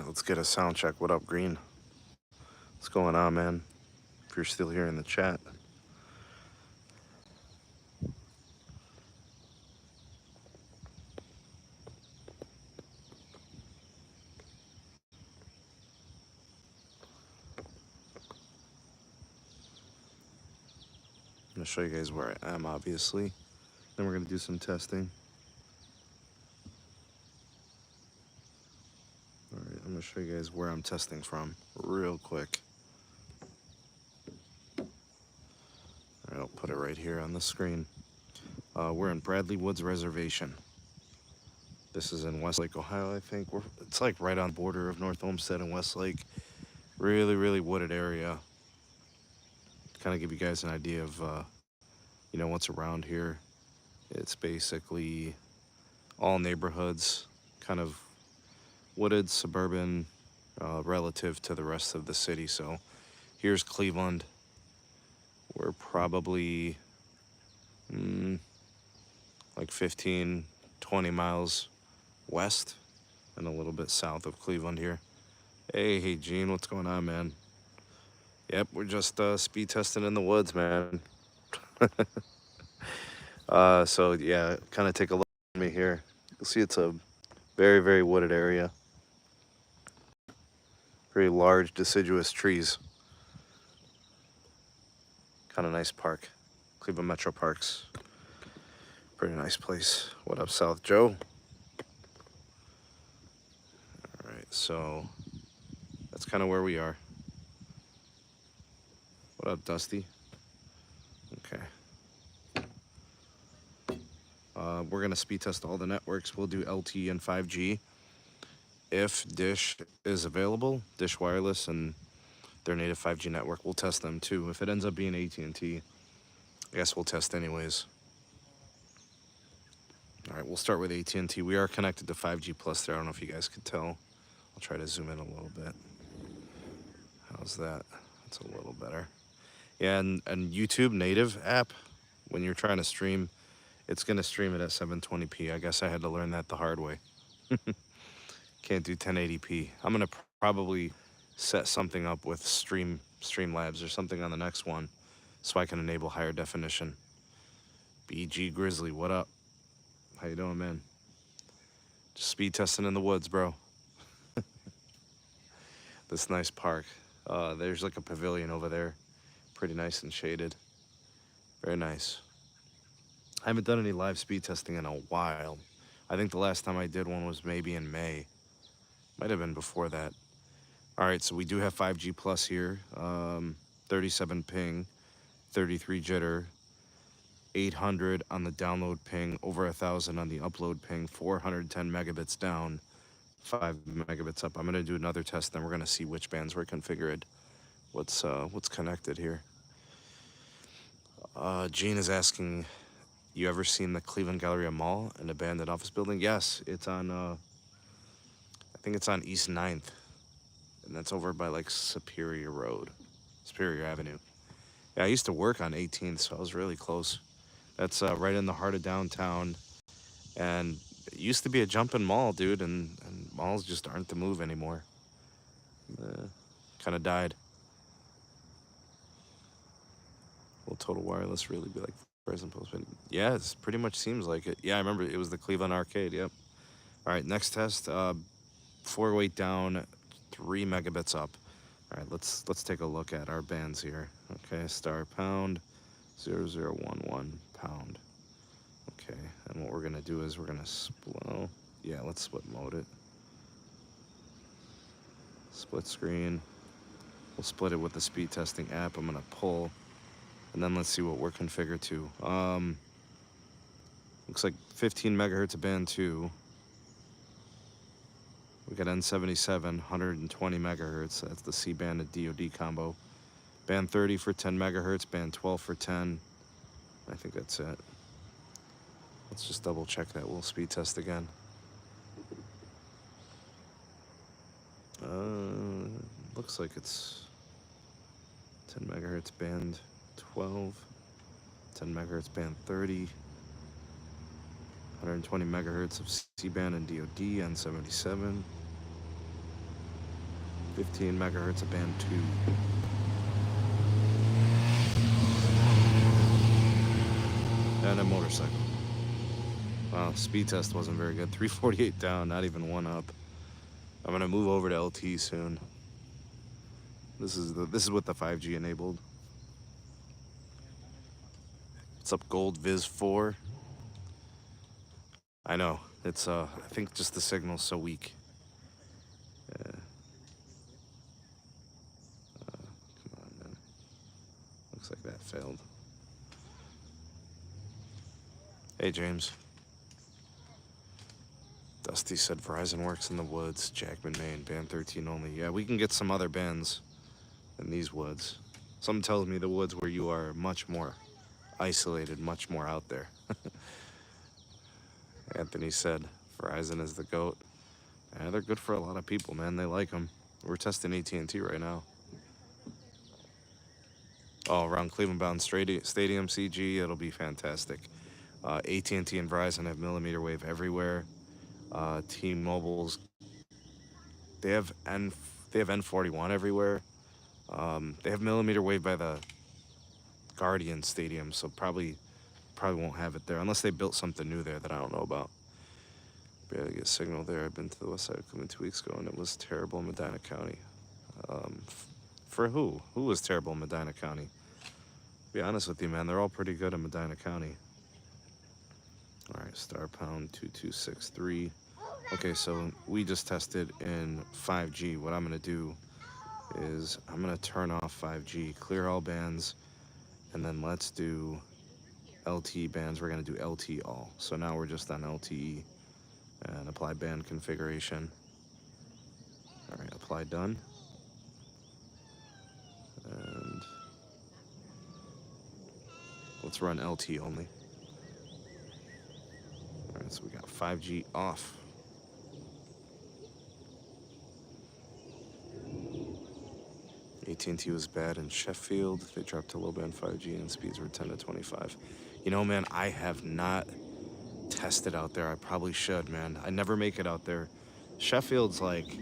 Alright, let's get a sound check. What up, Green? What's going on, man? If you're still here in the chat. I'm going to show you guys where I am, obviously. Then we're going to do some testing. Alright, I'm going to show you guys where I'm testing from real quick. Alright, I'll put it right here on the screen. We're in Bradley Woods Reservation. This is in Westlake, Ohio, I think. It's like right on the border of North Olmsted and Westlake. Really, really wooded area. Kind of give you guys an idea of, you know, what's around here. It's basically all neighborhoods, kind of wooded, suburban, relative to the rest of the city. So here's Cleveland. We're probably like 15, 20 miles west and a little bit south of Cleveland here. Hey, Gene, what's going on, man? Yep, we're just speed testing in the woods, man. So yeah, kind of take a look at me here. You'll see it's a very, very wooded area. Very large deciduous trees. Kind of nice park. Cleveland Metro Parks. Pretty nice place. What up, South Joe? Alright, so that's kind of where we are. What up, Dusty? Okay. We're going to speed test all the networks. We'll do LTE and 5G. If Dish is available, Dish Wireless and their native 5G network, we'll test them too. If it ends up being AT&T, I guess we'll test anyways. All right, we'll start with AT&T. We are connected to 5G Plus there. I don't know if you guys could tell. I'll try to zoom in a little bit. How's that? That's a little better. Yeah, and YouTube native app, when you're trying to stream, it's going to stream it at 720p. I guess I had to learn that the hard way. Can't do 1080p. I'm going to probably set something up with Streamlabs or something on the next one so I can enable higher definition. BG Grizzly, what up? How you doing, man? Just speed testing in the woods, bro. This nice park. There's like a pavilion over there. Pretty nice and shaded. Very nice. I haven't done any live speed testing in a while. I think the last time I did one was maybe in May. Might have been before that. All right, so we do have 5G Plus here. 37 ping, 33 jitter, 800 on the download ping, over 1,000 on the upload ping, 410 megabits down, 5 megabits up. I'm gonna do another test, then we're gonna see which bands were configured. What's connected here? Gene is asking, you ever seen the Cleveland Galleria Mall, an abandoned office building? Yes, it's on, I think it's on East 9th. And that's over by like Superior Avenue. Yeah, I used to work on 18th, so I was really close. That's right in the heart of downtown. And it used to be a jumping mall, dude, and malls just aren't the move anymore. Kind of died. Will Total Wireless really be like Verizon Postpaid? Yeah, it pretty much seems like it. Yeah, I remember it was the Cleveland Arcade, yep. All right, next test, 408 down, 3 megabits up. All right, let's take a look at our bands here. Okay, star pound, 0011 pound. Okay, and what we're gonna do is we're gonna split. Yeah, let's split mode it. Split screen. We'll split it with the speed testing app. I'm gonna pull, and then let's see what we're configured to. Looks like 15 megahertz of band 2. We got N77, 120 megahertz. That's the C band and DoD combo. Band 30 for 10 megahertz, band 12 for 10. I think that's it. Let's just double check that. We'll speed test again. Looks like it's 10 megahertz band 12, 10 megahertz band 30, 120 megahertz of C band and DoD, N77. 15 megahertz of band 2. And a motorcycle. Wow, speed test wasn't very good. 348 down, not even one up. I'm gonna move over to LTE soon. This is with the 5G enabled. What's up, Gold Viz 4? I know, it's I think just the signal's so weak. Yeah. Come on, man. Looks like that failed. Hey, James. Dusty said Verizon works in the woods, Jackman, Maine, band 13 only. Yeah, we can get some other bands in these woods. Something tells me the woods where you are much more isolated, much more out there. Anthony said Verizon is the GOAT. Yeah, they're good for a lot of people, man. They like them. We're testing AT&T right now. Oh, around Cleveland-bound Stadium, CG, it'll be fantastic. AT&T and Verizon have millimeter wave everywhere. T-Mobile's, they have N41 everywhere. They have millimeter wave by the Guardian Stadium, so probably won't have it there unless they built something new there that I don't know about. Barely get signal there. I've been to the west side of Cleveland 2 weeks ago, and it was terrible in Medina County. For who? Who was terrible in Medina County? To be honest with you, man, they're all pretty good in Medina County. All right, star pound 2263. Okay, so we just tested in 5G. What I'm gonna do is I'm gonna turn off 5G, clear all bands, and then let's do LTE bands. We're gonna do LTE all. So now we're just on LTE and apply band configuration. All right, apply done. And let's run LTE only. All right, so we got 5G off. AT&T was bad in Sheffield. They dropped to low band 5G and speeds were 10 to 25. You know, man, I have not tested out there. I probably should, man. I never make it out there. Sheffield's like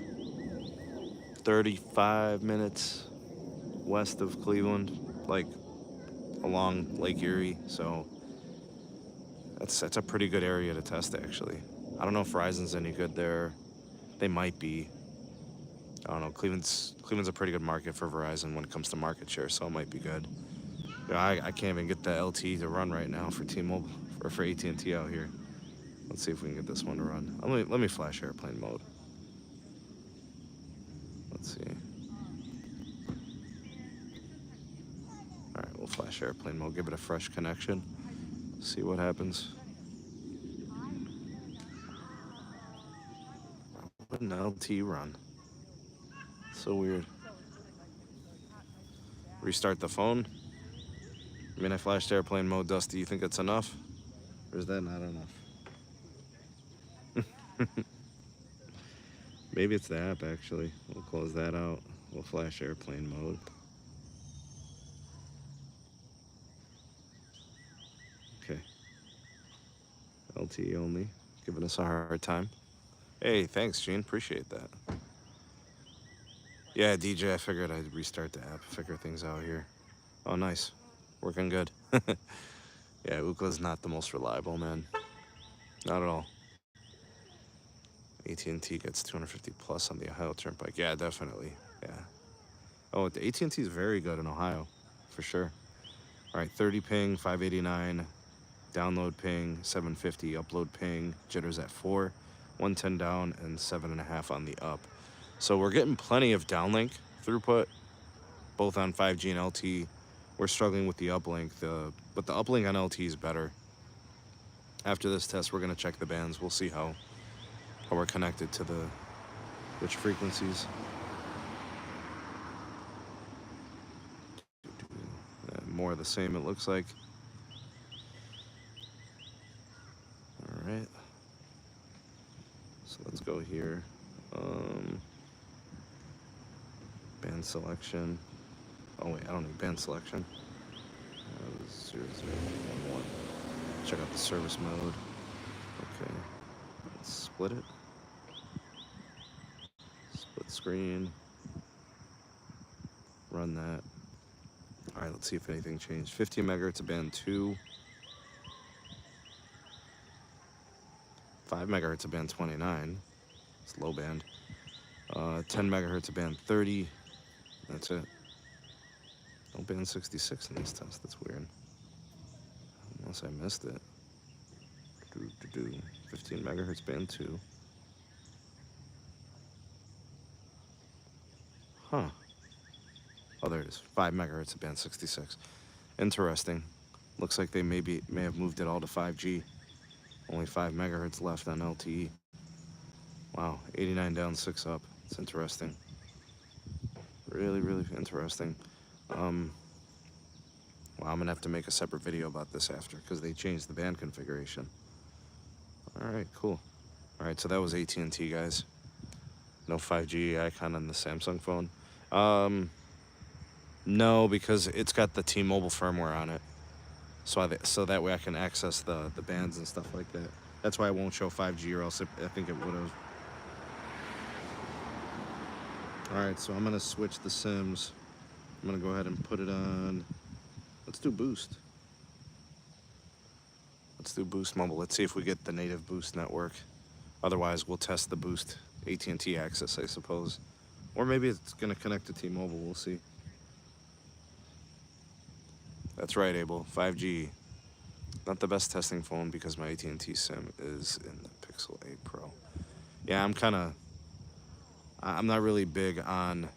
35 minutes west of Cleveland, like along Lake Erie. So that's a pretty good area to test, actually. I don't know if Verizon's any good there. They might be. I don't know. Cleveland's a pretty good market for Verizon when it comes to market share, so it might be good. Yeah, I can't even get the LTE to run right now for T-Mobile or for AT&T out here. Let's see if we can get this one to run. Let me flash airplane mode. Let's see. All right, we'll flash airplane mode. Give it a fresh connection. See what happens. What an LTE run. So weird. Restart the phone. I mean, I flashed airplane mode, Dusty. You think that's enough? Or is that not enough? Maybe it's the app, actually. We'll close that out. We'll flash airplane mode. Okay. LTE only. Giving us a hard time. Hey, thanks, Gene. Appreciate that. Yeah, DJ, I figured I'd restart the app, figure things out here. Oh, nice. Working good. Yeah, Ookla's not the most reliable, man. Not at all. AT&T gets 250 plus on the Ohio Turnpike. Yeah, definitely. Yeah. Oh, the AT&T is very good in Ohio, for sure. All right, 30 ping, 589. Download ping, 750. Upload ping, jitters at 4. 110 down and 7.5 on the up. So we're getting plenty of downlink throughput, both on 5G and LTE. We're struggling with the uplink, but the uplink on LTE is better. After this test, we're gonna check the bands. We'll see how we're connected to which frequencies. More of the same, it looks like. All right. So let's go here. Band selection. Oh wait, I don't need band selection. 0011. Check out the service mode. Okay. Let's split it. Split screen. run that. All right, let's see if anything changed. 15 megahertz of band 2. 5 megahertz of band 29. It's low band. 10 megahertz of band 30. That's it. No band 66 in this test. That's weird. Unless I missed it. 15 megahertz band 2. Huh. Oh, there it is. 5 megahertz of band 66. Interesting. Looks like they may have moved it all to 5G. Only 5 megahertz left on LTE. Wow, 89 down, 6 up. It's interesting. Really, really interesting. Well, I'm gonna have to make a separate video about this after, because they changed the band configuration. All right, cool. All right, so that was AT&T, guys. No 5G icon on the Samsung phone. No, because it's got the T-Mobile firmware on it. So that way I can access the bands and stuff like that. That's why I won't show 5G, or else I think it would have. All right, so I'm gonna switch the SIMs. I'm gonna go ahead and put it on. Let's do Boost. Let's do Boost Mobile. Let's see if we get the native Boost network. Otherwise, we'll test the Boost AT&T access, I suppose. Or maybe it's gonna connect to T-Mobile, we'll see. That's right, Abel, 5G. Not the best testing phone because my AT&T SIM is in the Pixel 8 Pro. Yeah, I'm not really big on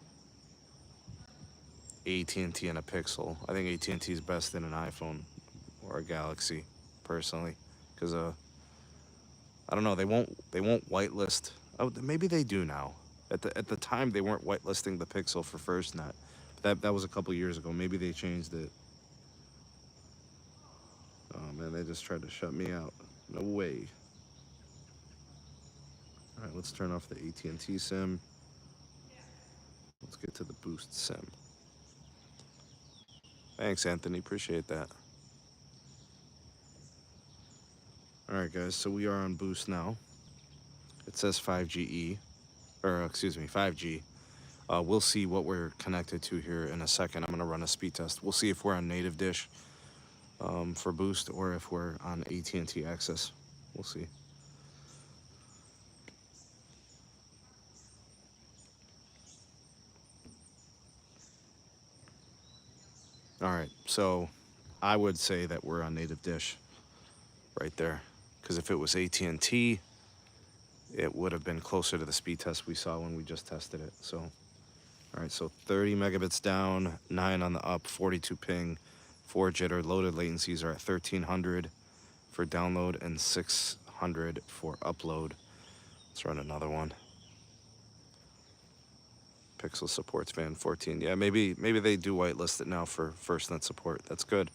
AT&T and a Pixel. I think AT&T is best in an iPhone or a Galaxy, personally, because I don't know, they won't whitelist. Oh, maybe they do now. At the time, they weren't whitelisting the Pixel for FirstNet. That was a couple years ago. Maybe they changed it. Oh man, they just tried to shut me out. No way. All right, let's turn off the AT&T SIM. Let's get to the Boost SIM. Thanks, Anthony. Appreciate that. All right, guys. So we are on Boost now. It says 5GE, or excuse me, 5G. We'll see what we're connected to here in a second. I'm gonna run a speed test. We'll see if we're on native dish for Boost, or if we're on AT&T access. We'll see. All right, so I would say that we're on native dish right there, because if it was AT&T, it would have been closer to the speed test we saw when we just tested it. So, all right, so 30 megabits down, 9 on the up, 42 ping, 4 jitter. Loaded latencies are at 1300 for download and 600 for upload. Let's run another one. Pixel supports band 14. Yeah, maybe they do whitelist it now for FirstNet support. That's good.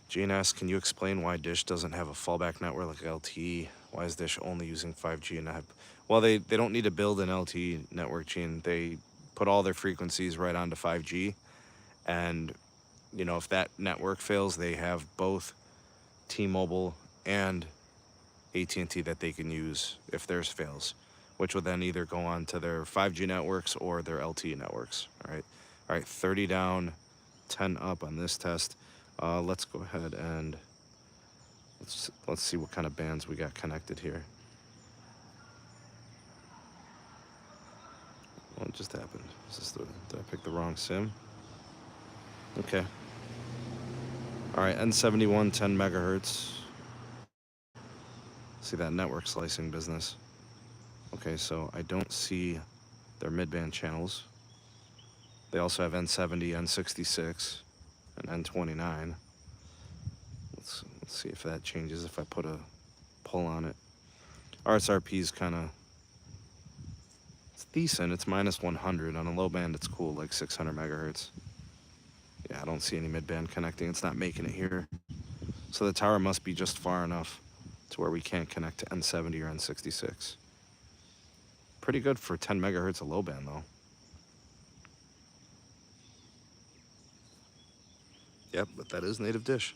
Gene asks, can you explain why Dish doesn't have a fallback network like LTE? Why is Dish only using 5G and not? Well, they don't need to build an LTE network, Gene. They put all their frequencies right onto 5G, and you know, if that network fails, they have both T-Mobile and AT&T that they can use if theirs fails, which would then either go on to their 5G networks or their LTE networks. All right, 30 down, 10 up on this test. Let's go ahead and let's see what kind of bands we got connected here. What just happened? Did I pick the wrong SIM? Okay. All right, N71, 10 megahertz. See that network slicing business. Okay, so I don't see their mid-band channels. They also have N70, N66, and N29. Let's see if that changes if I put a pull on it. RSRP is kind of, it's decent. It's minus 100. On a low band, it's cool, like 600 megahertz. Yeah, I don't see any mid-band connecting. It's not making it here. So the tower must be just far enough to where we can't connect to N70 or N66. Pretty good for 10 megahertz of low band, though. Yep, but that is native dish.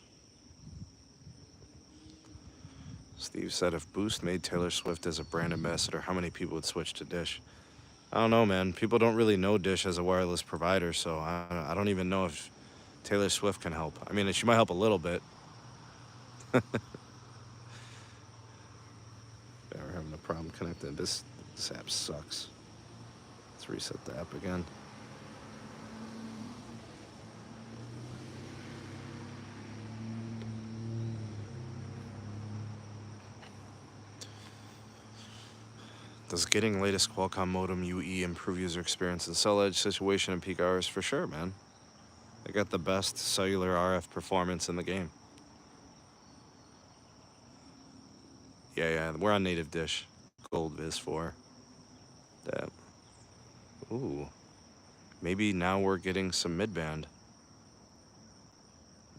Steve said if Boost made Taylor Swift as a brand ambassador, how many people would switch to Dish? I don't know, man. People don't really know Dish as a wireless provider, so I don't even know if Taylor Swift can help. I mean, she might help a little bit. Yeah, we're having a problem connecting. This app sucks. Let's reset the app again. Does getting latest Qualcomm modem UE improve user experience in cell edge situation and peak hours? For sure, man. They got the best cellular RF performance in the game. Yeah, we're on native Dish. Gold Viz 4. That. Ooh. Maybe now we're getting some mid-band.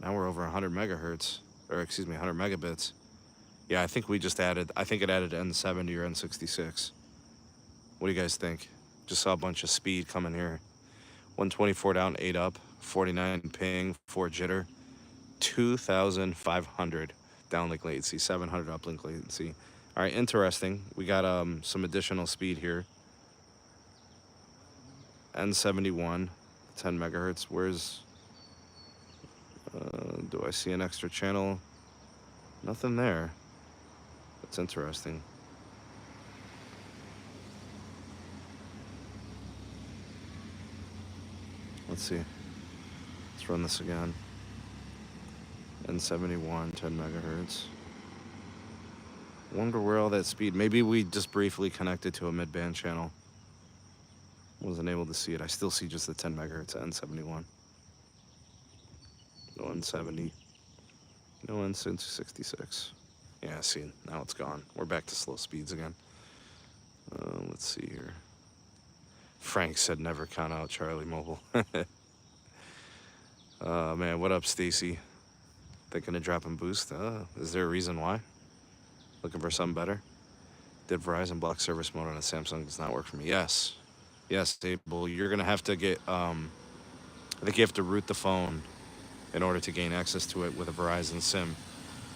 Now we're over 100 megahertz. Or, excuse me, 100 megabits. Yeah, I think we just added, I think it added N70 or N66. What do you guys think? Just saw a bunch of speed coming here. 124 down, 8 up, 49 ping, 4 jitter, 2,500 downlink latency, 700 uplink latency. All right, interesting. We got some additional speed here. N71, 10 megahertz. Where's, do I see an extra channel? Nothing there. That's interesting. Let's see. Let's run this again. N71, 10 megahertz. Wonder where all that speed. Maybe we just briefly connected to a mid-band channel. Wasn't able to see it. I still see just the 10 megahertz at N71. No N70. No N66. Yeah, see, now it's gone. We're back to slow speeds again. Let's see here. Frank said never count out Charlie Mobile. Man, what up, Stacy? Thinking of dropping boost? Is there a reason why? Looking for something better? Did Verizon block service mode on a Samsung? Does not work for me. Yes, Abel. You're gonna have to get. I think you have to root the phone in order to gain access to it with a Verizon SIM,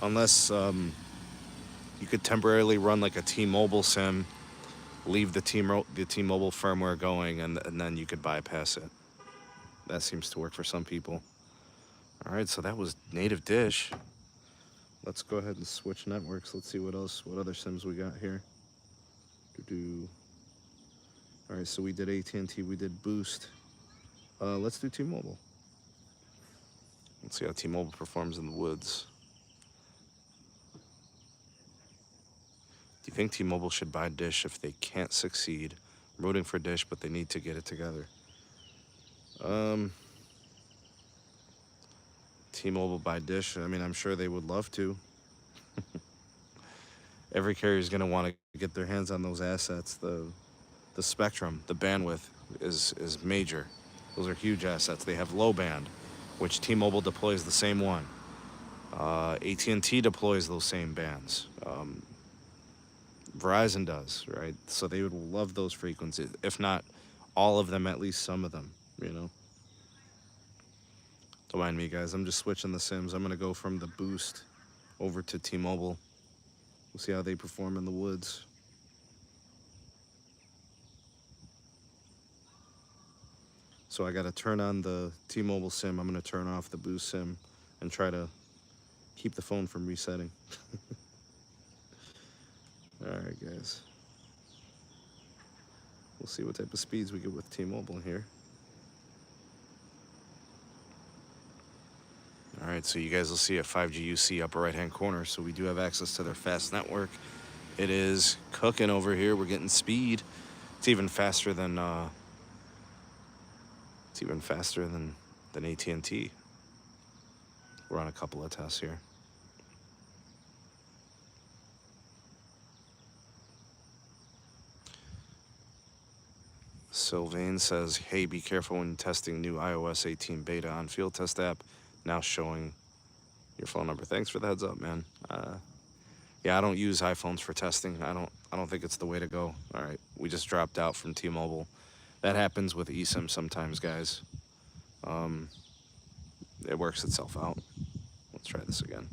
unless you could temporarily run like a T-Mobile SIM, leave the T-Mobile firmware going, and then you could bypass it. That seems to work for some people. All right, so that was native Dish. Let's go ahead and switch networks. Let's see what other SIMs we got here. All right, so we did AT&T, we did Boost. Let's do T-Mobile. Let's see how T-Mobile performs in the woods. Do you think T-Mobile should buy Dish if they can't succeed? I'm rooting for Dish, but they need to get it together. T-Mobile buy Dish. I mean, I'm sure they would love to. Every carrier is going to want to get their hands on those assets. The spectrum, the bandwidth is major. Those are huge assets. They have low band, which T-Mobile deploys the same one. AT&T deploys those same bands. Verizon does, right? So they would love those frequencies. If not all of them, at least some of them, you know? Don't mind me, guys. I'm just switching the SIMs. I'm going to go from the Boost over to T-Mobile. We'll see how they perform in the woods. So I got to turn on the T-Mobile SIM. I'm going to turn off the Boost SIM and try to keep the phone from resetting. All right, guys. We'll see what type of speeds we get with T-Mobile here. All right, so you guys will see a 5G UC upper right-hand corner. So we do have access to their fast network. It is cooking over here. We're getting speed. It's even faster than AT&T. We're on a couple of tests here. Sylvain says, hey, be careful when testing new iOS 18 beta on Field Test app. Now showing your phone number. Thanks for the heads up, man. Yeah, I don't use iPhones for testing. I don't think it's the way to go. All right, we just dropped out from T-Mobile. That happens with eSIM sometimes, guys. It works itself out. Let's try this again.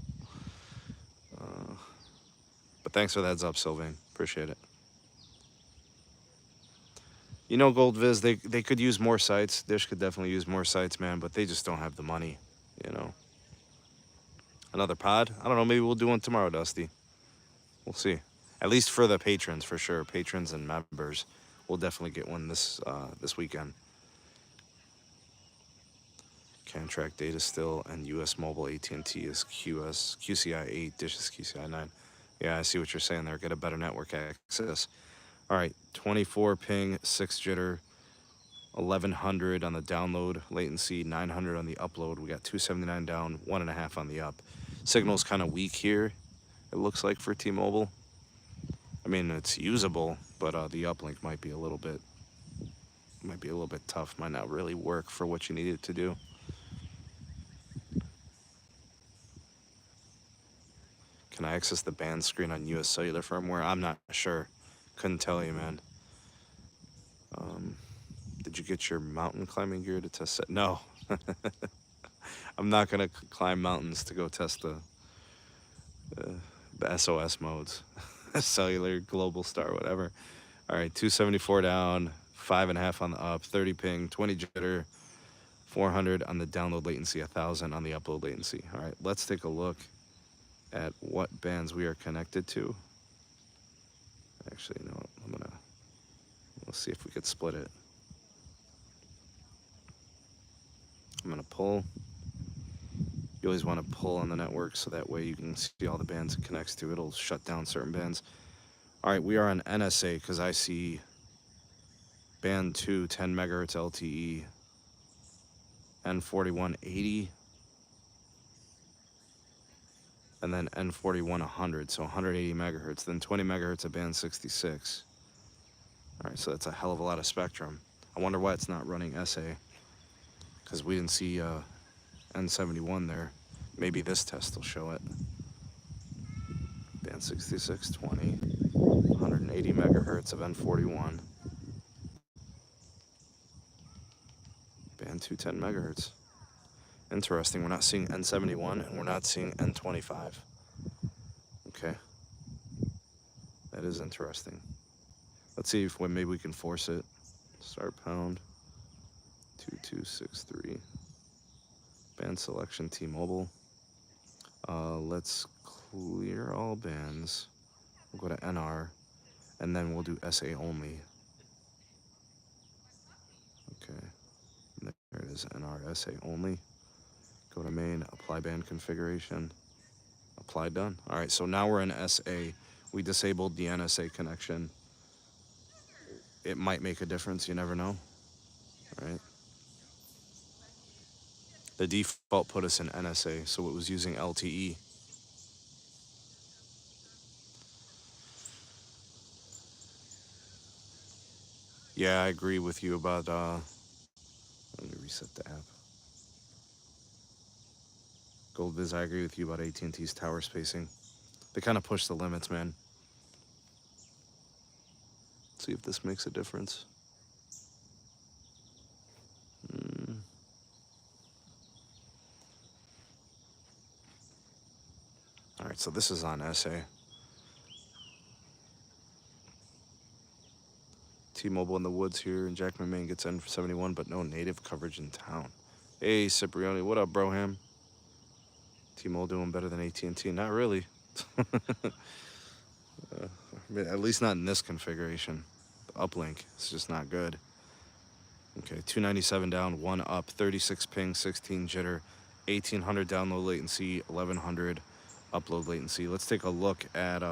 But thanks for the heads up, Sylvain. Appreciate it. You know, Gold Viz, they could use more sites. Dish could definitely use more sites, man, but they just don't have the money, you know. Another pod? I don't know, maybe we'll do one tomorrow, Dusty. We'll see. At least for the patrons, for sure. Patrons and members. We'll definitely get one this weekend. Can track data still, and US Mobile AT&T is QCI 8, Dish is QCI 9. Yeah, I see what you're saying there. Get a better network access. All right, 24 ping, 6 jitter, 1100 on the download latency, 900 on the upload. We got 279 down, 1.5 on the up. Signal's kind of weak here, it looks like, for T-Mobile. I mean, it's usable, but the uplink might be a little bit tough. Might not really work for what you need it to do. Can I access the band screen on US Cellular firmware? I'm not sure. Couldn't tell you, man. Did you get your mountain climbing gear to test it? No. I'm not going to climb mountains to go test the SOS modes. Cellular, Global Star, whatever. All right, 274 down, 5.5 on the up, 30 ping, 20 jitter, 400 on the download latency, 1,000 on the upload latency. All right, let's take a look at what bands we are connected to. Actually, you know what? Let's see if we could split it. I'm gonna pull. You always want to pull on the network so that way you can see all the bands it connects to. It'll shut down certain bands. All right, we are on NSA because I see band 2, 10 megahertz LTE, N4180, and then N41 100, so 180 megahertz, then 20 megahertz at band 66. All right, so that's a hell of a lot of spectrum. I wonder why it's not running SA, because we didn't see N71 there. Maybe this test will show it. Band 66, 20, 180 megahertz of N41. Band 210 megahertz. Interesting, we're not seeing N71 and we're not seeing N25. Okay. That is interesting. Let's see if maybe we can force it. Start pound. 2263. Band selection T-Mobile. Let's clear all bands. We'll go to NR and then we'll do SA only. Okay. There it is, NR SA only. Go to main, apply band configuration. Apply, done. All right, so now we're in SA. We disabled the NSA connection. It might make a difference, you never know. All right. The default put us in NSA, so it was using LTE. Yeah, I agree with you about, let me reset the app. Goldviz, I agree with you about AT&T's tower spacing. They kind of push the limits, man. Let's see if this makes a difference. All right, so this is on SA. T-Mobile in the woods here, and Jackman, Maine gets N71, but no native coverage in town. Hey, Cipriani, what up, broham? T-Mobile doing better than AT&T? Not really. At least not in this configuration. The uplink is just not good. Okay, 297 down, 1 up, 36 ping, 16 jitter, 1800 download latency, 1100 upload latency. Let's take a look at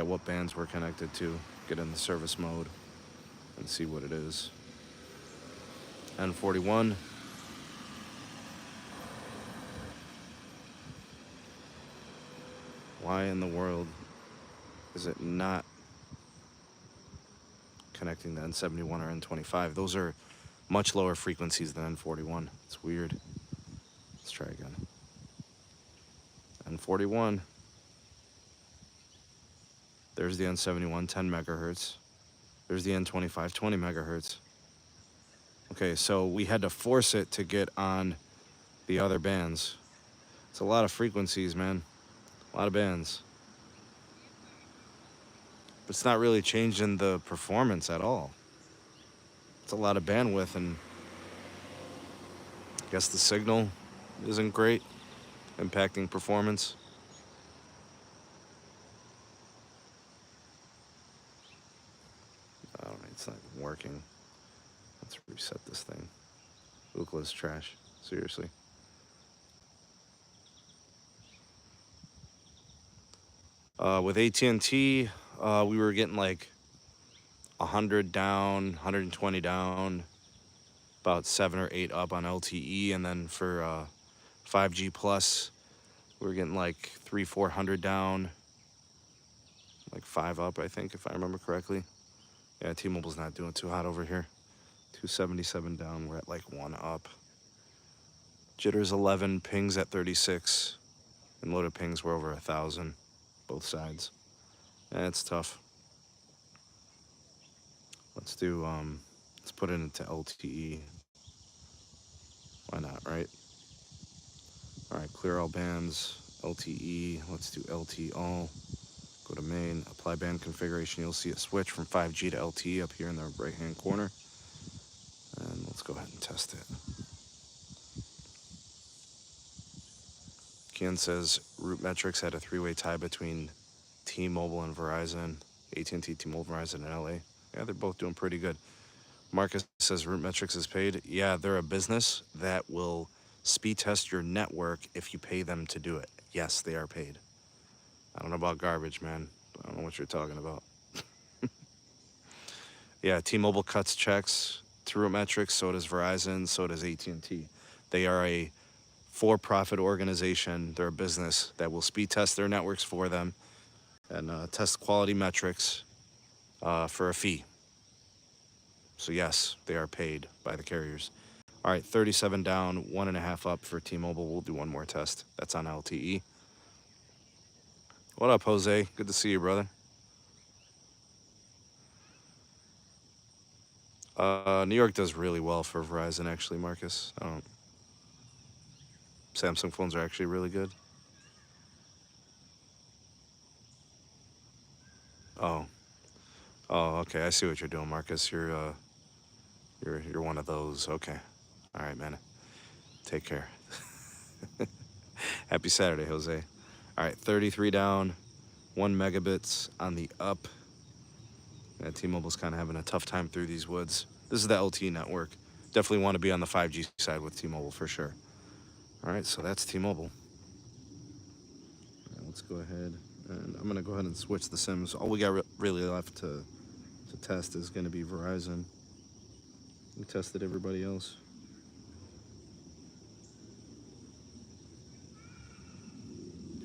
what bands we're connected to. Get in the service mode and see what it is. N41. Why in the world is it not connecting to N71 or N25? Those are much lower frequencies than N41. It's weird. Let's try again. N41. There's the N71, 10 megahertz. There's the N25, 20 megahertz. Okay, so we had to force it to get on the other bands. It's a lot of frequencies, man. A lot of bands. But it's not really changing the performance at all. It's a lot of bandwidth, and I guess the signal isn't great, impacting performance. All right, it's not even working. Let's reset this thing. Ookla's trash. Seriously. With AT&T, we were getting like 100 down, 120 down, about 7 or 8 up on LTE, and then for 5G plus, we were getting like 300-400 down, like 5 up, I think, if I remember correctly. Yeah, T-Mobile's not doing too hot over here. 277 down, we're at like 1 up. Jitters 11, pings at 36, and loaded pings were over 1,000, both sides. And it's tough. Let's put it into LTE. Why not, right? All right, clear all bands, LTE. Let's do LTE all. Go to main, apply band configuration. You'll see a switch from 5G to LTE up here in the right-hand corner. And let's go ahead and test it. Ken says root metrics had a 3-way tie between T-Mobile and Verizon, AT&T, T-Mobile, Verizon, and LA. Yeah, they're both doing pretty good. Marcus says root metrics is paid. Yeah, they're a business that will speed test your network if you pay them to do it. Yes, they are paid. I don't know about garbage, man. I don't know what you're talking about. Yeah, T-Mobile cuts checks to root metrics. So does Verizon. So does AT&T. They are a for-profit organization. They're a business that will speed test their networks for them and test quality metrics for a fee. So yes, they are paid by the carriers. All right, 37 down, 1.5 up for T-Mobile. We'll do one more test. That's on LTE. What up, Jose? Good to see you, brother. New York does really well for Verizon, actually, Marcus. Samsung phones are actually really good. Oh, okay. I see what you're doing, Marcus. You're one of those. Okay. All right, man. Take care. Happy Saturday, Jose. All right, 33 down, 1 megabits on the up. Yeah, T-Mobile's kind of having a tough time through these woods. This is the LTE network. Definitely want to be on the 5G side with T-Mobile for sure. All right, so that's T-Mobile. Right, let's go ahead, and I'm going to go ahead and switch the SIMs. All we got really left to test is going to be Verizon. We tested everybody else.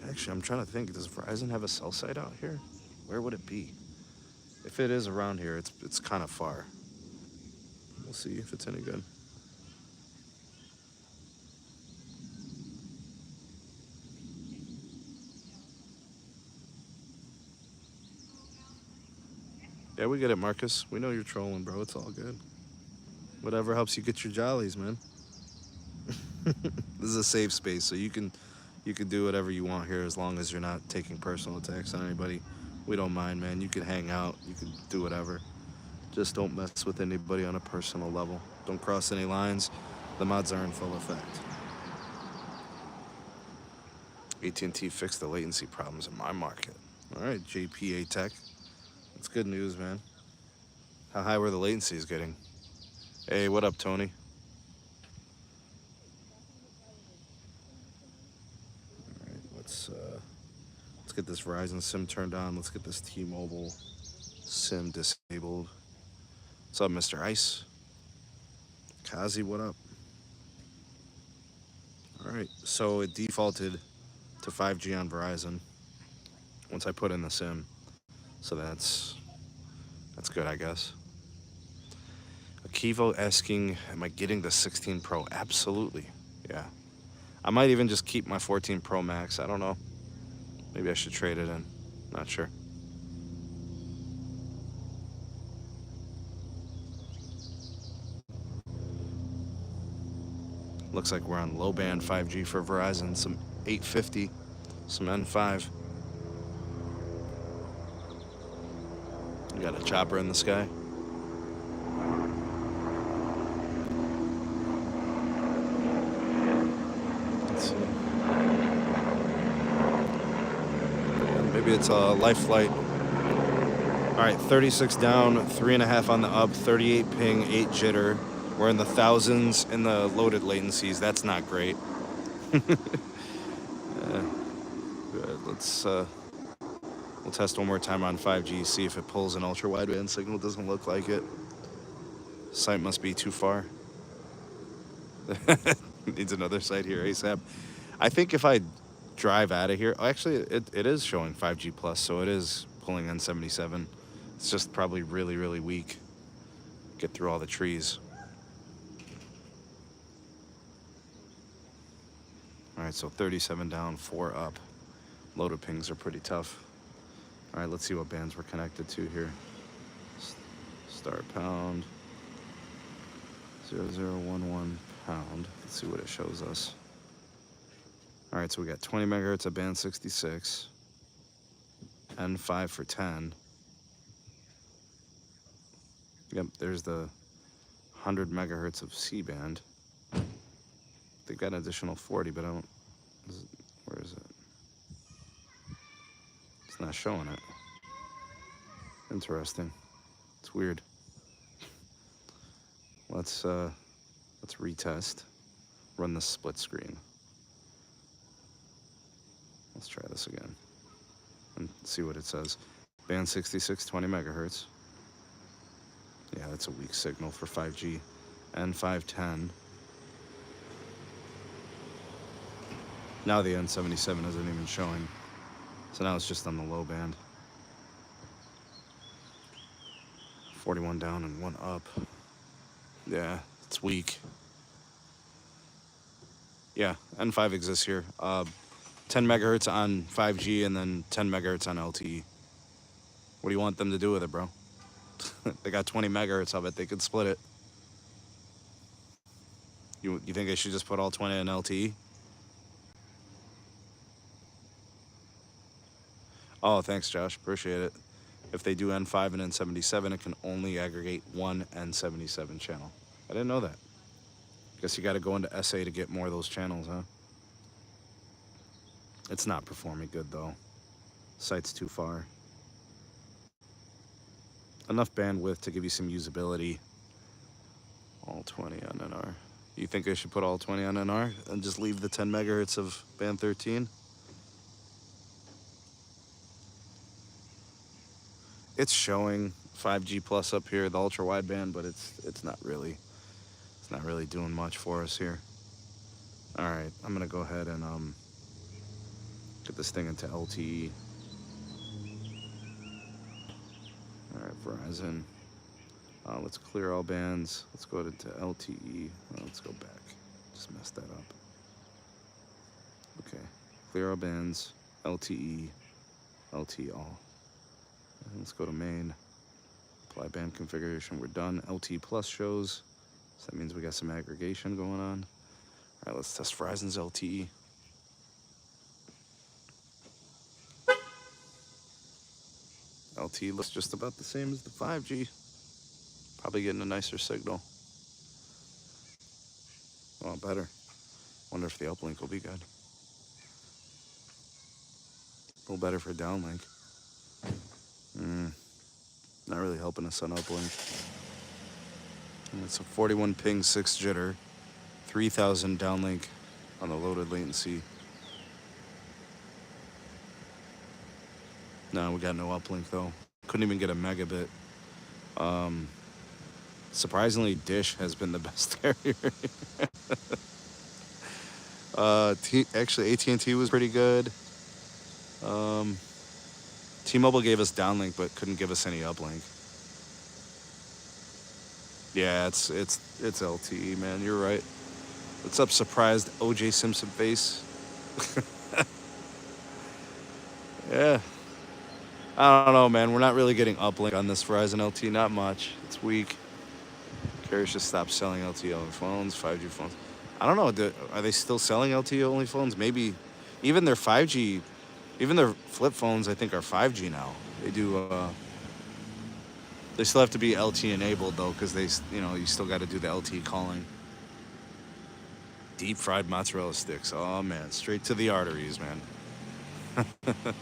Actually, I'm trying to think, does Verizon have a cell site out here? Where would it be? If it is around here, it's kind of far. We'll see if it's any good. Yeah, we get it, Marcus. We know you're trolling, bro. It's all good. Whatever helps you get your jollies, man. This is a safe space, so you can do whatever you want here as long as you're not taking personal attacks on anybody. We don't mind, man. You can hang out. You can do whatever. Just don't mess with anybody on a personal level. Don't cross any lines. The mods are in full effect. AT&T fixed the latency problems in my market. All right, JPA Tech. That's good news, man. How high were the latencies getting? Hey, what up, Tony? All right, let's get this Verizon SIM turned on. Let's get this T-Mobile SIM disabled. What's up, Mr. Ice? Kazi, what up? All right, so it defaulted to 5G on Verizon once I put in the SIM. So that's good, I guess. Akivo asking, am I getting the 16 Pro? Absolutely, yeah. I might even just keep my 14 Pro Max. I don't know. Maybe I should trade it in. Not sure. Looks like we're on low band 5G for Verizon. Some 850, some N5. got a chopper in the sky. Let's see. Maybe it's a life flight. All right, 36 down, 3.5 on the up, 38 ping, 8 jitter. We're in the thousands in the loaded latencies. That's not great. Good. We'll test one more time on 5G, see if it pulls an ultra wideband signal. Doesn't look like it. Site must be too far. Needs another site here ASAP. I think if I drive out of here, actually it is showing 5G plus, so it is pulling N77. It's just probably really, really weak. Get through all the trees. All right, so 37 down, 4 up. Loaded pings are pretty tough. All right, let's see what bands we're connected to here. Start pound. 0011 pound. Let's see what it shows us. All right, so we got 20 megahertz at band 66. N5 for 10. Yep, there's the 100 megahertz of C-band. They've got an additional 40, but I don't... Where is it? It's not showing it. Interesting. It's weird. Let's retest. Run the split screen. Let's try this again and see what it says. Band 66, 20 megahertz. Yeah, that's a weak signal for 5G. N510. Now the N77 isn't even showing. So now it's just on the low band. 41 down and 1 up. Yeah, it's weak. Yeah, N5 exists here. 10 megahertz on 5G and then 10 megahertz on LTE. What do you want them to do with it, bro? They got 20 megahertz of it. They could split it. You think they should just put all 20 in LTE? Oh, thanks, Josh. Appreciate it. If they do N5 and N77, it can only aggregate one N77 channel. I didn't know that. Guess you got to go into SA to get more of those channels, huh? It's not performing good, though. Site's too far. Enough bandwidth to give you some usability. All 20 on NR. You think I should put all 20 on NR and just leave the 10 megahertz of band 13? It's showing 5G plus up here, the ultra wideband, but it's not really doing much for us here. All right, I'm gonna go ahead and get this thing into LTE. All right, Verizon. Let's clear all bands. Let's go into LTE. Let's go back. Just messed that up. Okay, clear all bands. LTE. LTE all. And let's go to main. Apply band configuration. We're done. LTE plus shows. So that means we got some aggregation going on. All right, let's test Verizon's LTE. LTE looks just about the same as the 5G. Probably getting a nicer signal. Well, better. Wonder if the uplink will be good. A little better for downlink. Not really helping us on uplink. And it's a 41 ping, 6 jitter, 3000 downlink on the loaded latency. No, we got no uplink though. Couldn't even get a megabit. Surprisingly, Dish has been the best carrier. Actually, AT&T was pretty good. T-Mobile gave us downlink, but couldn't give us any uplink. Yeah, it's LTE, man. You're right. What's up, surprised OJ Simpson face? Yeah. I don't know, man. We're not really getting uplink on this Verizon LTE. Not much. It's weak. Carriers should stop selling LTE only phones, 5G phones. I don't know. Are they still selling LTE only phones? Maybe. Even their 5G, even their flip phones, I think, are 5G now. They do. They still have to be LTE enabled though, because you still got to do the LTE calling. Deep fried mozzarella sticks. Oh man, straight to the arteries, man. All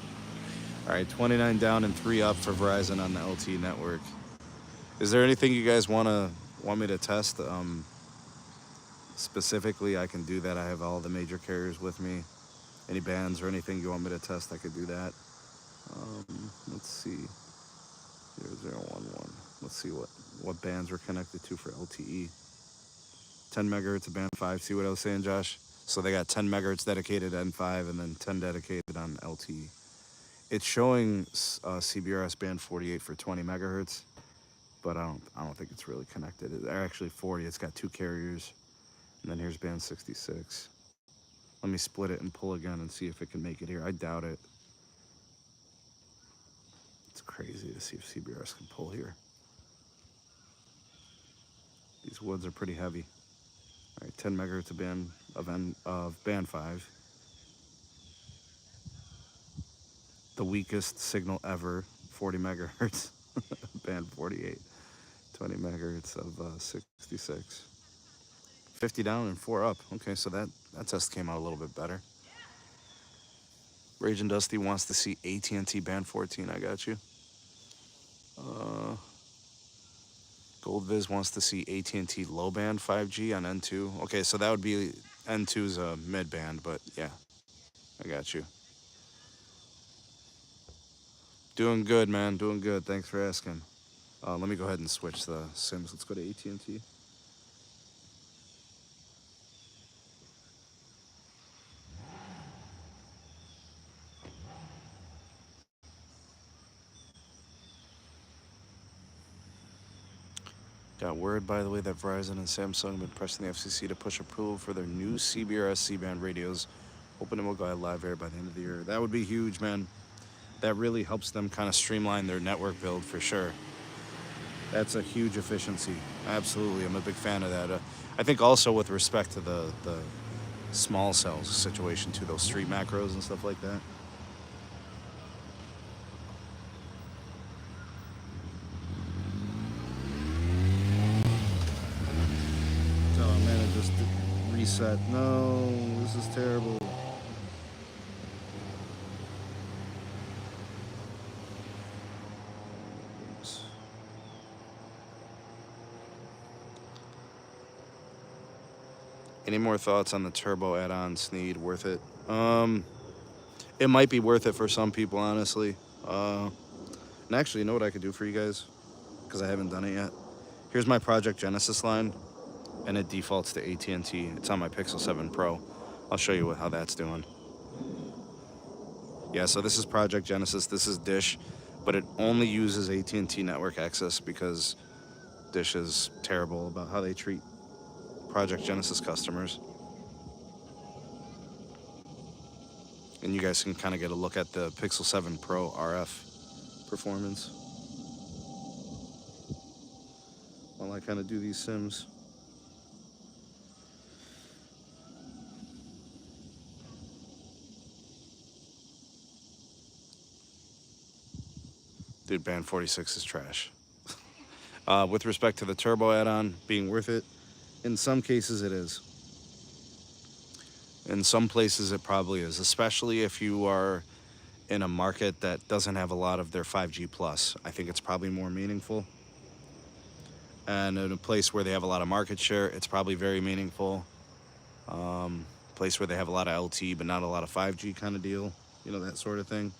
right, 29 down and 3 up for Verizon on the LTE network. Is there anything you guys want me to test? Specifically, I can do that. I have all the major carriers with me. Any bands or anything you want me to test, I could do that. Let's see. 0011. Let's see what bands we're connected to for LTE. 10 megahertz of band 5. See what I was saying, Josh? So they got 10 megahertz dedicated N5 and then 10 dedicated on LTE. It's showing CBRS band 48 for 20 megahertz, but I don't think it's really connected. They're actually 40. It's got 2 carriers, and then here's band 66. Let me split it and pull again and see if it can make it here. I doubt it. It's crazy to see if CBRS can pull here. These woods are pretty heavy. All right, 10 megahertz of band 5. The weakest signal ever, 40 megahertz, band 48. 20 megahertz of 66. 50 down and 4 up. Okay, so that test came out a little bit better. Rage and Dusty wants to see AT&T band 14. I got you. Goldviz wants to see AT&T low band 5G on N2. Okay, so that would be N2's mid band, but yeah, I got you. Doing good, man. Doing good. Thanks for asking. Let me go ahead and switch the SIMs. Let's go to AT&T. Got word, by the way, that Verizon and Samsung have been pressing the FCC to push approval for their new CBRS C-band radios. Hoping it will go live air by the end of the year. That would be huge, man. That really helps them kind of streamline their network build for sure. That's a huge efficiency. Absolutely, I'm a big fan of that. I think also with respect to the small cells situation too, those street macros and stuff like that. Oh man, it just reset. No, this is terrible. Any more thoughts on the turbo add-on Sneed? Worth it? It might be worth it for some people, honestly. And actually, you know what I could do for you guys? Because I haven't done it yet. Here's my Project Genesis line, and it defaults to AT&T. It's on my Pixel 7 Pro. I'll show you how that's doing. Yeah, so this is Project Genesis. This is Dish, but it only uses AT&T network access because Dish is terrible about how they treat Project Genesis customers. And you guys can kind of get a look at the Pixel 7 Pro RF performance while I kind of do these sims. Dude, band 46 is trash. With respect to the turbo add-on being worth it, in some cases it is. In some places it probably is, especially if you are in a market that doesn't have a lot of their 5G plus. I think it's probably more meaningful. And in a place where they have a lot of market share, it's probably very meaningful. Place where they have a lot of LTE but not a lot of 5G kind of deal, you know, that sort of thing.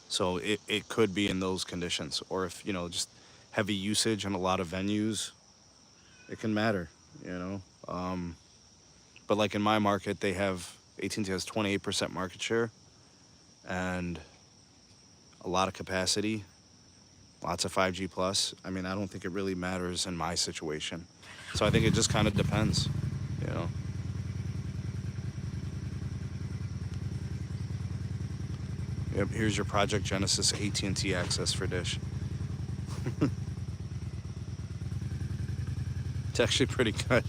So it could be in those conditions, or if, you know, just heavy usage in a lot of venues, it can matter, you know. But like in my market, they have, AT&T has 28% market share and a lot of capacity, lots of 5G plus. I mean, I don't think it really matters in my situation. So I think it just kind of depends, you know. Yep, here's your Project Genesis AT&T access for Dish. It's actually pretty good.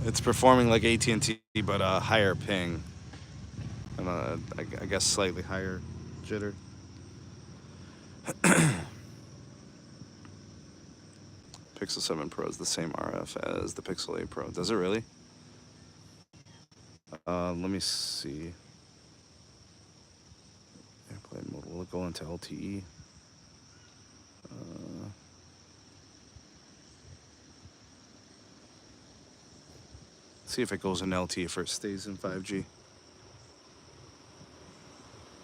It's performing like AT&T, but a higher ping. And I guess slightly higher jitter. Pixel 7 Pro is the same RF as the Pixel 8 Pro. Does it really? Let me see. Airplane mode. Will it go into LTE? See if it goes in LTE if it stays in 5G.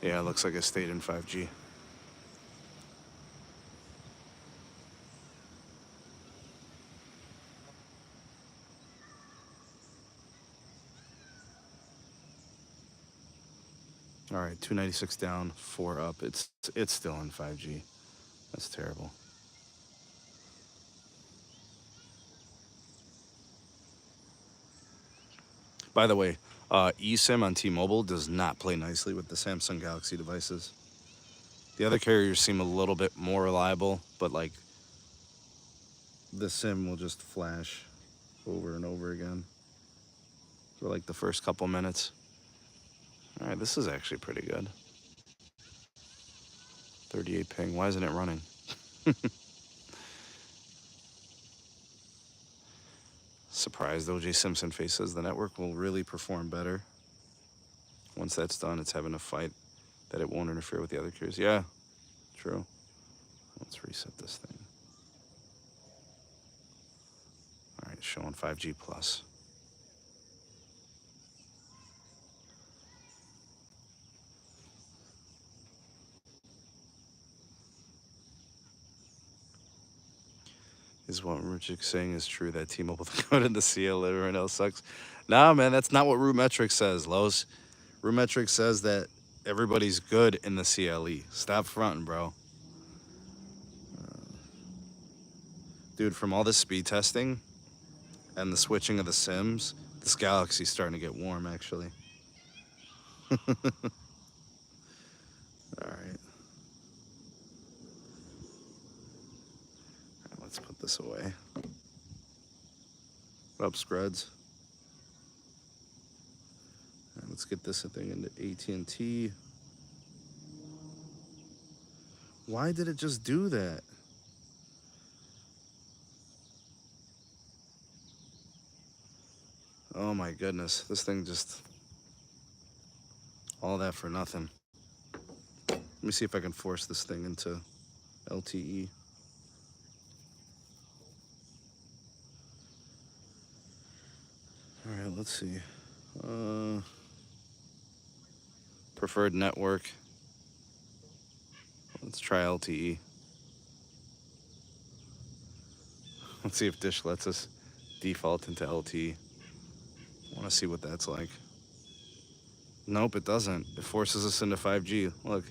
Yeah, it looks like it stayed in 5G. All right, 296 down, 4 up. It's still in 5G. That's terrible. By the way, eSIM on T-Mobile does not play nicely with the Samsung Galaxy devices. The other carriers seem a little bit more reliable, but like the SIM will just flash over and over again for like the first couple minutes. All right, this is actually pretty good. 38 ping. Why isn't it running? Surprised O.J. Simpson face says the network will really perform better. Once that's done, it's having a fight that it won't interfere with the other carriers. Yeah, true. Let's reset this thing. All right, showing 5G plus. Is what Richard's saying is true that T-Mobile go to the CL everyone else sucks? Nah, man, that's not what RootMetrics says, Los. RootMetrics says that everybody's good in the CLE. Stop fronting, bro. Dude, from all this speed testing and the switching of the SIMs, this Galaxy's starting to get warm, actually. All right. Let's put this away. What up, Scruds? Right, let's get this thing into AT&T. Why did it just do that? Oh my goodness, this thing just... all that for nothing. Let me see if I can force this thing into LTE. All right, let's see. Preferred network. Let's try LTE. Let's see if Dish lets us default into LTE. I want to see what that's like. Nope, it doesn't. It forces us into 5G. Look.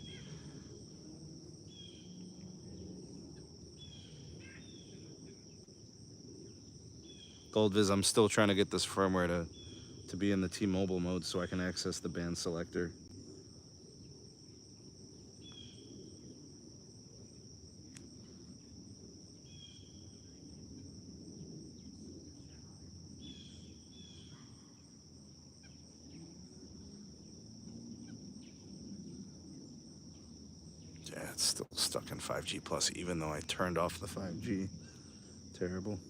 Goldviz, I'm still trying to get this firmware to be in the T-Mobile mode so I can access the band selector. Yeah, it's still stuck in 5G plus, even though I turned off the 5G. Terrible.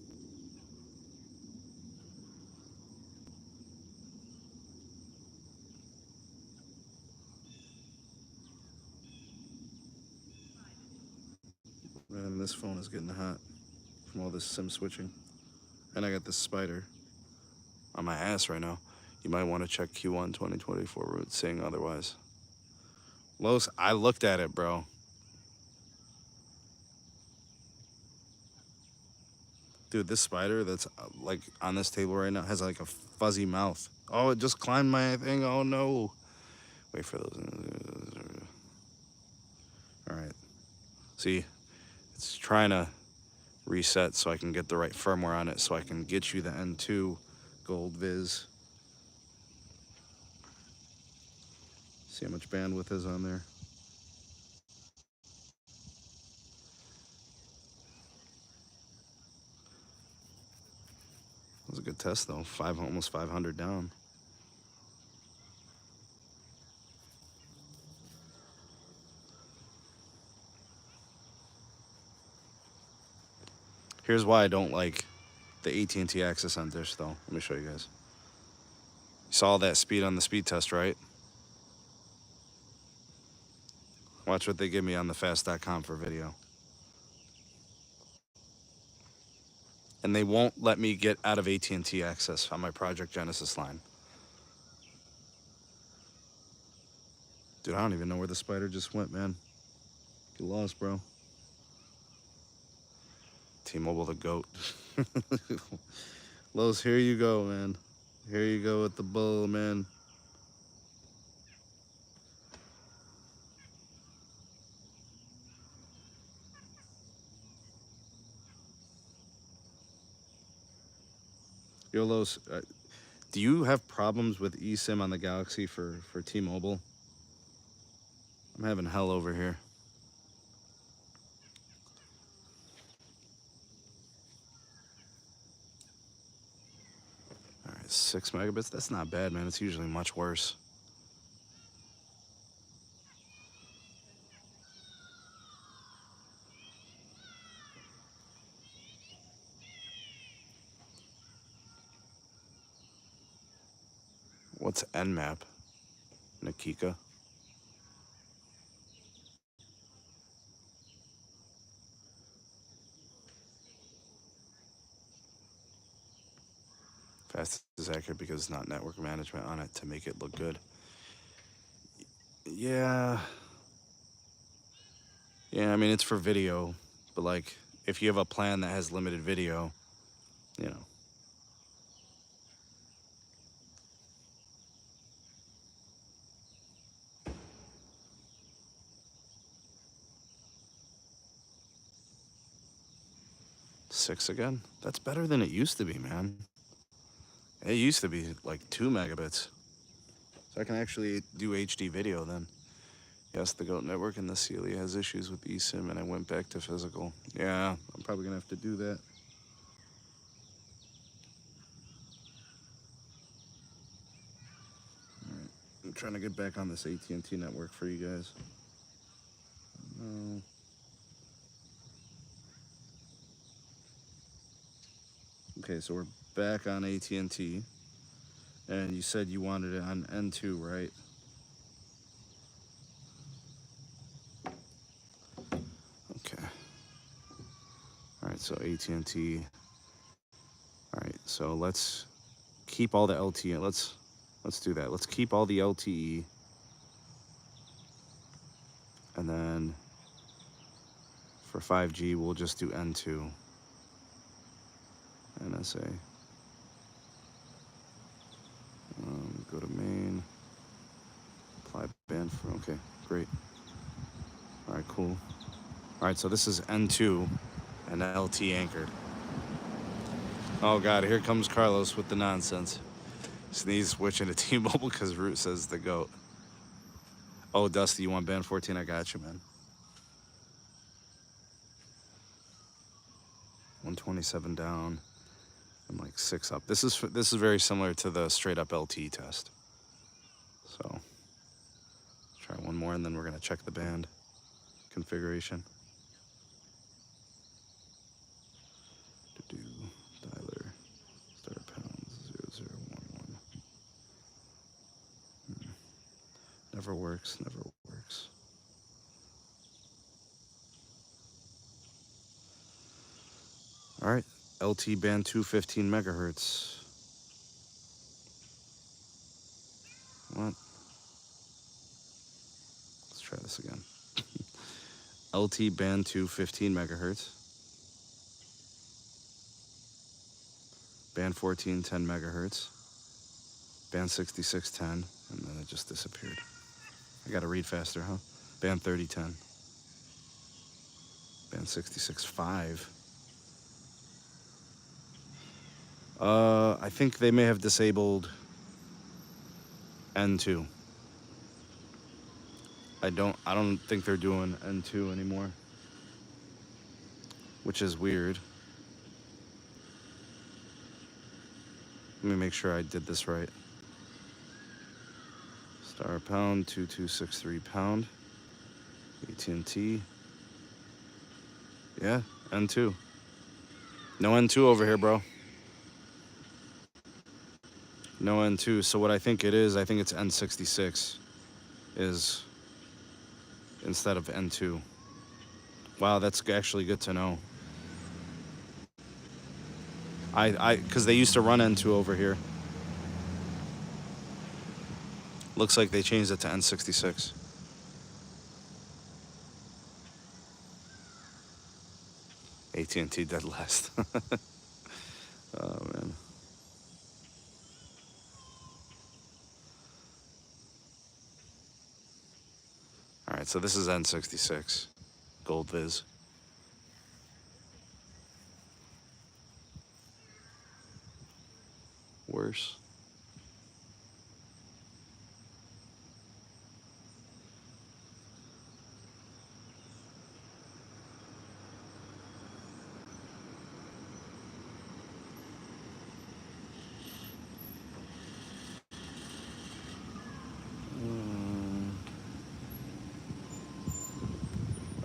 Man, this phone is getting hot from all this SIM switching. And I got this spider on my ass right now. You might want to check Q1 2024 route, saying otherwise. Los, I looked at it, bro. Dude, this spider that's like on this table right now has like a fuzzy mouth. Oh, it just climbed my thing. Oh no. Wait for those. All right. See, it's trying to reset so I can get the right firmware on it so I can get you the N2 Gold Viz. See how much bandwidth is on there. That was a good test though. Almost 500 down. Here's why I don't like the AT&T access on Dish, though. Let me show you guys. You saw that speed on the speed test, right? Watch what they give me on the fast.com for video. And they won't let me get out of AT&T access on my Project Genesis line. Dude, I don't even know where the spider just went, man. Get lost, bro. T-Mobile the GOAT. Los, here you go, man. Here you go with the bull, man. Yo, Los, do you have problems with eSIM on the Galaxy for T-Mobile? I'm having hell over here. All right, 6 megabits. That's not bad, man. It's usually much worse. What's Nmap? Nakika? Fast is accurate because it's not network management on it to make it look good. Yeah. Yeah, I mean, it's for video, but like, if you have a plan that has limited video, you know. Six again? That's better than it used to be, man. It used to be like 2 megabits. So I can actually do HD video then. Yes, the GOAT network in the CLE has issues with eSIM, and I went back to physical. Yeah, I'm probably gonna have to do that. All right, I'm trying to get back on this AT&T network for you guys. No. Okay, so we're back on AT&T, and you said you wanted it on N2, right? Okay. All right, so AT&T. All right, so let's keep all the LTE. Let's do that. Let's keep all the LTE, and then for 5G, we'll just do N2. NSA. Go to main. Apply band for, okay, great. All right, cool. All right, so this is N2 and LT anchored. Oh God, here comes Carlos with the nonsense. Sneed switching to T-Mobile because Root says the GOAT. Oh, Dusty, you want band 14? I got you, man. 127 down and like 6 up. This is very similar to the straight up LTE test. So let's try one more and then we're gonna check the band configuration. Dialer start pound 0011. Never works, never works. All right, LT band 215 megahertz. What? Let's try this again. LT band 215 megahertz. Band 14 10 megahertz. Band 66 10, and then it just disappeared. I gotta read faster, huh? Band 30 10. Band 66 5. I think they may have disabled N2. I don't think they're doing N2 anymore, which is weird. Let me make sure I did this right. Star pound 2263 pound. AT&T. Yeah, N2. No N2 over here, bro. No N2. So what I think it is, I think it's N66 is instead of N2. Wow, that's actually good to know. Because they used to run N2 over here. Looks like they changed it to N66. AT&T dead last. Oh, man. All right, so this is N66. Gold Viz. Worse.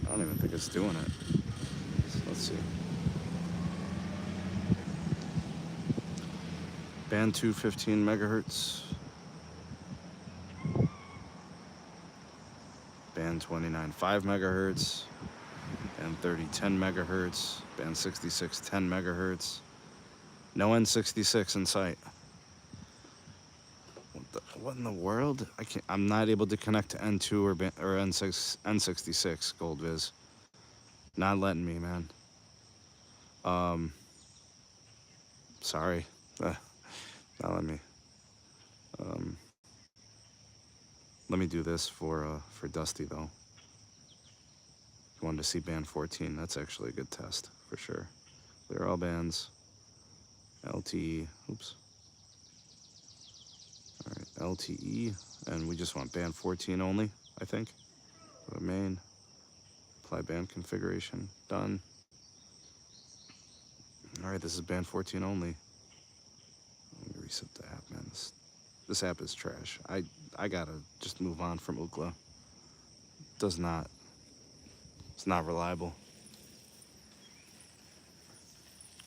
I don't even think it's doing it. So let's see. Band 2, 15 megahertz. Band 29, 5 megahertz. Band 30, 10 megahertz. Band 66, 10 megahertz. No N66 in sight. What in the world? I'm not able to connect to N2 or N66 Gold Viz. Not letting me, man. Sorry. Not letting me. Let me do this for Dusty though. If you wanted to see band 14, that's actually a good test for sure. They're all bands. LTE. Oops. All right, LTE, and we just want band 14 only, I think. Go to main, apply band configuration, done. All right, this is band 14 only. Let me reset the app, man. This app is trash. I gotta just move on from Ookla. It's not reliable.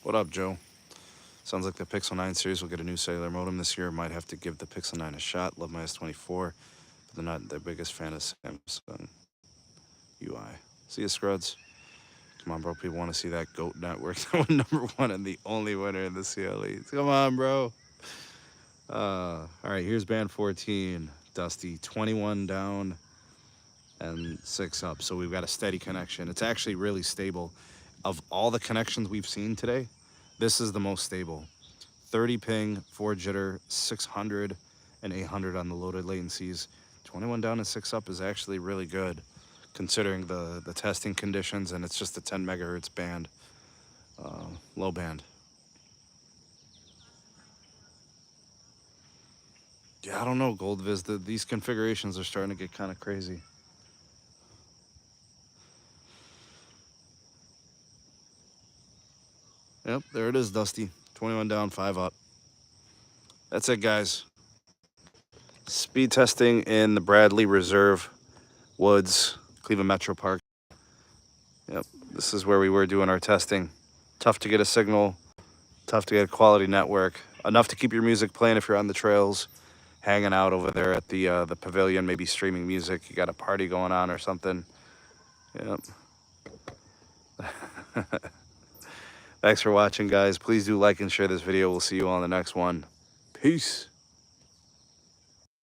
What up, Joe? Sounds like the Pixel 9 series will get a new cellular modem this year. Might have to give the Pixel 9 a shot. Love my S24, but they're not their biggest fan of Samsung UI. See you, Scruds. Come on, bro. People want to see that GOAT network. #1 and the only winner in the CLE. Come on, bro. All right, here's band 14. Dusty, 21 down and 6 up. So we've got a steady connection. It's actually really stable. Of all the connections we've seen today, this is the most stable. 30 ping, 4 jitter, 600 and 800 on the loaded latencies. 21 down and 6 up is actually really good considering the testing conditions, and it's just a 10 megahertz band, low band. Yeah, I don't know, Gold Viz. These configurations are starting to get kind of crazy. Yep, there it is, Dusty. 21 down, 5 up. That's it, guys. Speed testing in the Bradley Reserve Woods, Cleveland Metro Park. Yep, this is where we were doing our testing. Tough to get a signal, tough to get a quality network. Enough to keep your music playing if you're on the trails, hanging out over there at the pavilion, maybe streaming music. You got a party going on or something. Yep. Thanks for watching, guys. Please do like and share this video. We'll see you on the next one. Peace.